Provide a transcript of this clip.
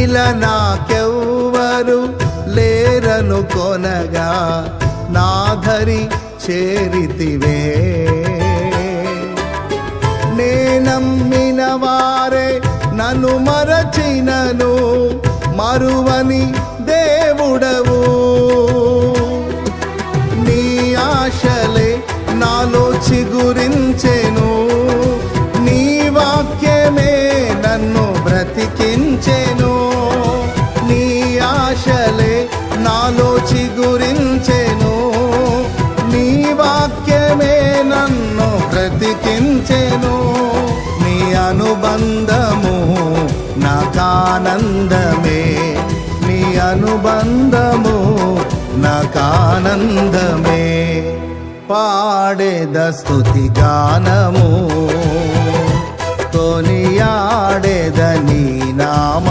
ఇలా నాకెవ్వరు లేరను కొనగా నాధరి చేరితివే. నే నమ్మిన వారే నన్ను మరచినను మరువని దేవుడవు. నీ ఆశలే నాలో చిగురించెను, నీ వాక్యమే నన్ను బ్రతికించెను. నీ ఆశలే నాలో చిగురించెను, నీ వాక్యమే నన్ను బ్రతికించెను. నీ అనుబంధము నాకానందమే, నీ అనుబంధము నాకానందమే. పాడేద స్తుతి గానము, కొనియాడేద నీ నామ